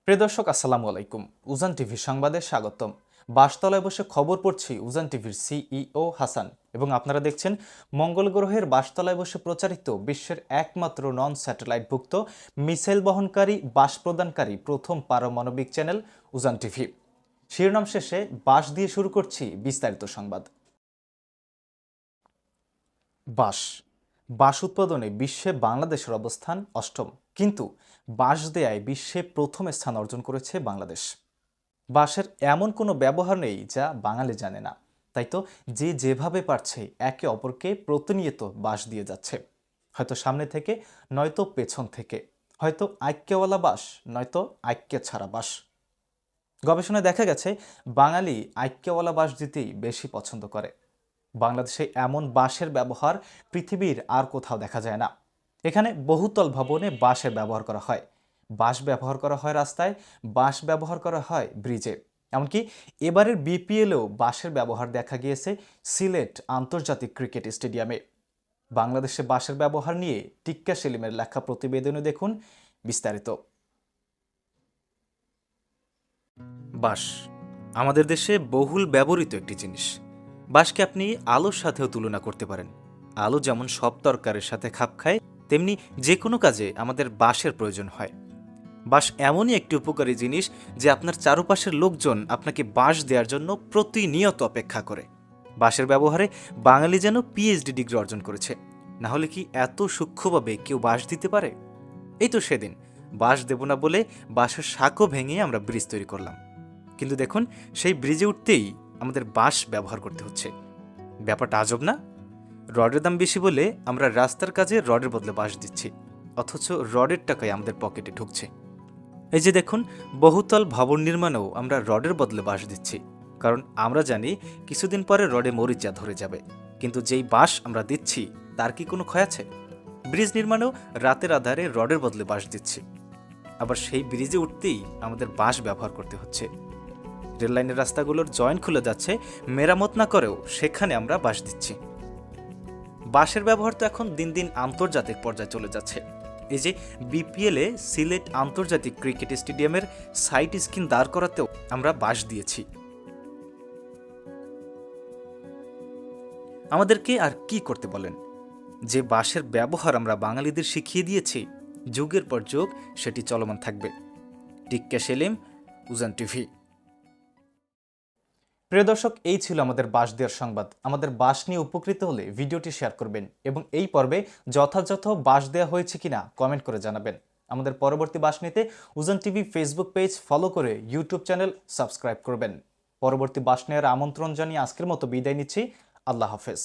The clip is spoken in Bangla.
প্রিয় দর্শক আসসালামু আলাইকুম। উজান টিভি সংবাদে স্বাগতম। বাসতলায় বসে খবর পড়ছি উজান টিভির সিইও হাসান এবং আপনারা দেখছেন মঙ্গল গ্রহের বাসতলায় বসে প্রচারিত বিশ্বের একমাত্র নন স্যাটেলাইটভুক্ত মিসাইল বহনকারী বাস প্রদানকারী প্রথম পারমাণবিক চ্যানেল উজান টিভি। শিরোনাম শেষে বাস দিয়ে শুরু করছি বিস্তারিত সংবাদ। বাঁশ উৎপাদনে বিশ্বে বাংলাদেশের অবস্থান অষ্টম, কিন্তু বাঁশ দেয়ায় বিশ্বে প্রথম স্থান অর্জন করেছে বাংলাদেশ। বাঁশের এমন কোনো ব্যবহার নেই যা বাঙালি জানে না, তাই তো যে যেভাবে পারছে একে অপরকে প্রতিনিয়ত বাঁশ দিয়ে যাচ্ছে। হয়তো সামনে থেকে, নয়তো পেছন থেকে, হয়তো আইক্যওয়ালা বাঁশ, নয়তো আইক্যে ছাড়া বাঁশ। গবেষণায় দেখা গেছে বাঙালি আইক্যওয়ালা বাঁশ দিতেই বেশি পছন্দ করে। বাংলাদেশে এমন বাঁশের ব্যবহার পৃথিবীর আর কোথাও দেখা যায় না। এখানে বহুতল ভবনে বাঁশের ব্যবহার করা হয়, বাঁশ ব্যবহার করা হয় রাস্তায়, বাঁশ ব্যবহার করা হয় ব্রিজে। এমনকি এবারের বিপিএলেও বাঁশের ব্যবহার দেখা গিয়েছে সিলেট আন্তর্জাতিক ক্রিকেট স্টেডিয়ামে। বাংলাদেশে বাঁশের ব্যবহার নিয়ে টিক্কা সেলিমের লেখা প্রতিবেদনে দেখুন বিস্তারিত। বাঁশ আমাদের দেশে বহুল ব্যবহৃত একটি জিনিস। বাঁশকে আপনি আলুর সাথেও তুলনা করতে পারেন। আলু যেমন সব তরকারির সাথে খাপ খায়, তেমনি যে কোনো কাজে আমাদের বাঁশের প্রয়োজন হয়। বাঁশ এমনই একটি উপকারী জিনিস যে আপনার চারপাশের লোকজন আপনাকে বাঁশ দেওয়ার জন্য প্রতিনিয়ত অপেক্ষা করে। বাঁশের ব্যবহারে বাঙালি যেন পিএইচডি ডিগ্রি অর্জন করেছে। না হলে কি এত সূক্ষ্মভাবে কেউ বাঁশ দিতে পারে? এই তো সেদিন বাঁশ দেব না বলে বাঁশের শাকও ভেঙে আমরা ব্রিজ তৈরি করলাম, কিন্তু দেখুন সেই ব্রিজে উঠতেই আমাদের বাঁশ ব্যবহার করতে হচ্ছে। ব্যাপারটা আজব না? রডের দাম বেশি বলে আমরা রাস্তার কাজে রডের বদলে বাঁশ দিচ্ছি, অথচ রডের টাকায় আমাদের পকেটে ঢুকছে। এই যে দেখুন, বহুতল ভবন নির্মাণেও আমরা রডের বদলে বাঁশ দিচ্ছি, কারণ আমরা জানি কিছুদিন পরে রডে মরিচা ধরে যাবে। কিন্তু যেই বাঁশ আমরা দিচ্ছি তার কি কোনো ক্ষয় আছে? ব্রিজ নির্মাণেও রাতের আধারে রডের বদলে বাঁশ দিচ্ছি, আবার সেই ব্রিজে উঠতেই আমাদের বাঁশ ব্যবহার করতে হচ্ছে। রেললাইনের রাস্তাগুলোর জয়েন্ট খুলে যাচ্ছে, মেরামত না করেও সেখানে আমরা বাঁশ দিচ্ছি। বাঁশের ব্যবহার তো এখন দিন দিন আন্তর্জাতিক পর্যায়ে চলে যাচ্ছে। এই যে বিপিএলে সিলেট আন্তর্জাতিক ক্রিকেট স্টেডিয়ামের সাইড স্ক্রিন দাঁড় করাতেও আমরা বাঁশ দিয়েছি। আমাদেরকে আর কি করতে বলেন? যে বাঁশের ব্যবহার আমরা বাঙালিদের শিখিয়ে দিয়েছি, যুগের পর যুগ সেটি চলমান থাকবে। টিক্কা সেলিম, উজান টিভি। প্রিয় দর্শক, এই ছিল আমাদের বাঁশ দেওয়ার সংবাদ। আমাদের বাঁশ নিয়ে উপকৃত হলে ভিডিওটি শেয়ার করবেন এবং এই পর্বে যথাযথ বাঁশ দেওয়া হয়েছে কিনা কমেন্ট করে জানাবেন। আমাদের পরবর্তী বাঁশ নিতে উজান টিভি ফেসবুক পেজ ফলো করে ইউটিউব চ্যানেল সাবস্ক্রাইব করবেন। পরবর্তী বাঁশ নেওয়ার আমন্ত্রণ জানিয়ে আজকের মতো বিদায় নিচ্ছি। আল্লাহ হাফেজ।